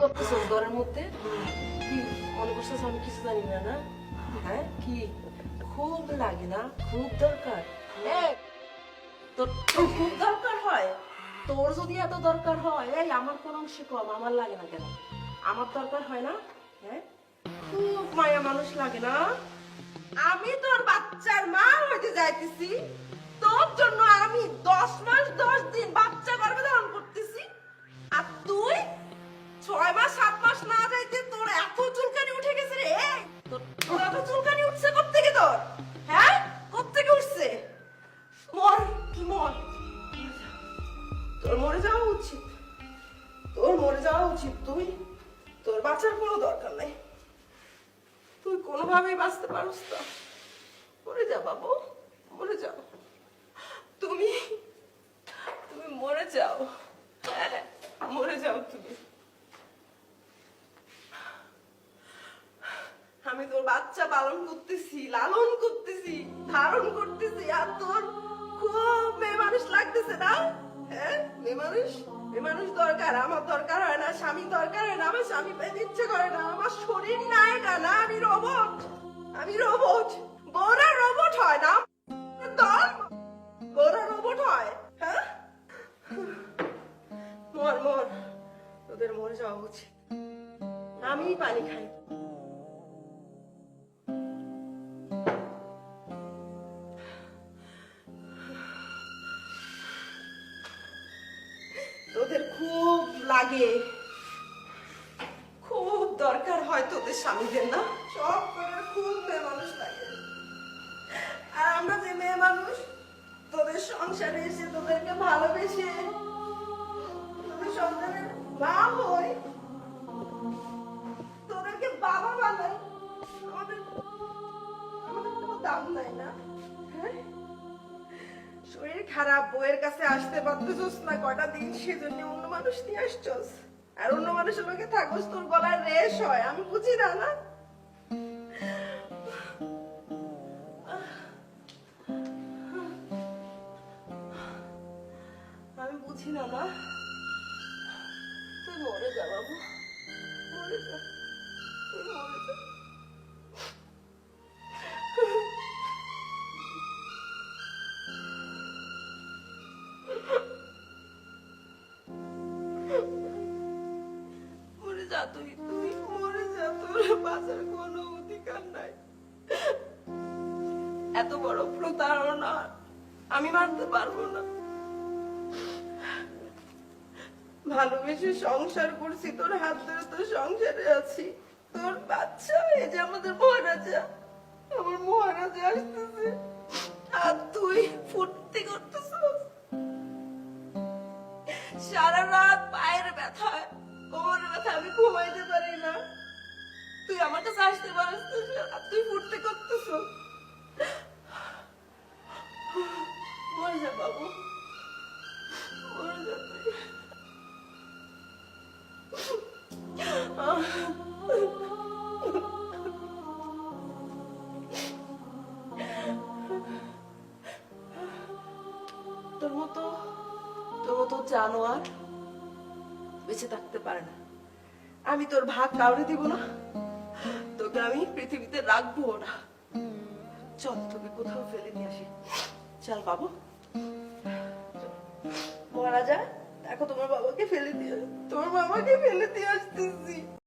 করতেছস ঘরের মধ্যে? কি মনে করছিস আমি কিছু জানি না? না হ্যাঁ, কি খুব লাগে না? খুব দরকার? তোর তোর খুব দরকার হয়? তোর যদি এত দরকার হয়, এই আমার কোন অংশে কম, আমার লাগে না কেন? আমার দরকার হয় না? হ্যাঁ, খুব মায়া মানুষ লাগে না? আমি তোর বাচ্চার মা হইতে যাইতেছি, তোর জন্য আমি 10 মাস 10 দিন বাচ্চা গর্ভে ধারণ করতেছি, আর তুই 6 মাস 7 মাস না যাইতে তোর এত চুলকানি উঠে গেছে রে। তোর এত চুলকানি উঠছে কোত্থেকে তোর? হ্যাঁ, কোত্থেকে উঠছে? মর, কি মর? তোর মরে যাওয়া উচিত, তোর মরে যাওয়া উচিত। তোর বাঁচার কোনো দরকার নাই, তুই কোনোভাবেই বাঁচতে পারস না। মরে যা বাবু, মরে যাও। তুমি তুমি মরে যাও, হ্যাঁ মরে যাও তুমি। আমি তোর বাচ্চা পালন করতেছি, লালন করতেছি, ধারণ করতেছি, আর তোর খুব মেয়ে মানুষ লাগতেছে না? হ্যাঁ, মেয়ে মানুষ দরকার। আমার দরকার হয় না, স্বামী দরকার হয় না, আমার স্বামী পেতে ইচ্ছে করে না, আমার শরীর নাই না, আমি রোবট, আমি রোবট। বউরা রোবট হয় না? দল বউরা রোবট হয়? হ্যাঁ, মর মর, তোদের মরে যাওয়া উচিত। আমি পানি খাই। তোদের খুব লাগে, খুব দরকার হয় তোদের স্বামীদের না? সব করে খুব মেয়ে মানুষ লাগে। আর আমরা যে মেয়ে মানুষ তোদের সংসারে এসে তোদেরকে ভালোবেসে তোদের সন্তানের মা হই, তোদেরকে বাবা বানাই, আমাদের আমাদের কোনো দাম নাই না? হ্যাঁ, শরীর খারাপ, বউয়ের কাছে আসতে পারতেছস না কয়টা দিন, সেজন্য অন্য মানুষ নিয়ে আসছস, আর অন্য মানুষের লোকে থাকস, তোর গলায় রেশ হয়। আমি বুঝি না? না, আমি বুঝি না? না, তুই মরে যা বাবু, মরে যা, তুই মরে যা। মরে যা তুই মরে যা, তোর বাঁচার কোনো অধিকার নাই। এত বড় প্রতারণা আমি মানতে পারবো না। ভালোবেসে সংসার করছি, তোর হাত ধরে তোর সংসারে আছি, তোর বাচ্চা, এই যে আমাদের মহারাজা, আমার মহারাজা আসতেছে, আর তুই ফুর্তি করতেছিস। সারা রাত পায়ের ব্যথায়, কোমরের ব্যথা, আমি ঘুমাইতে পারি না। তুই আমার কাছে আসতে পারিস না, আর তুই ফুর্তি করতেছ। মরে যা বাবু, মরে যা তুই। তোর মতো জানোয়ার বেঁচে থাকতে পারে না। আমি তোর ভাগ কাউরে দিব না, তোকে আমি পৃথিবীতে রাখবো না। চল তোকে কোথাও ফেলে দিয়ে আসি, চল বাবু। মহারাজা, দেখো তোমার বাবাকে ফেলে দিয়ে আসতে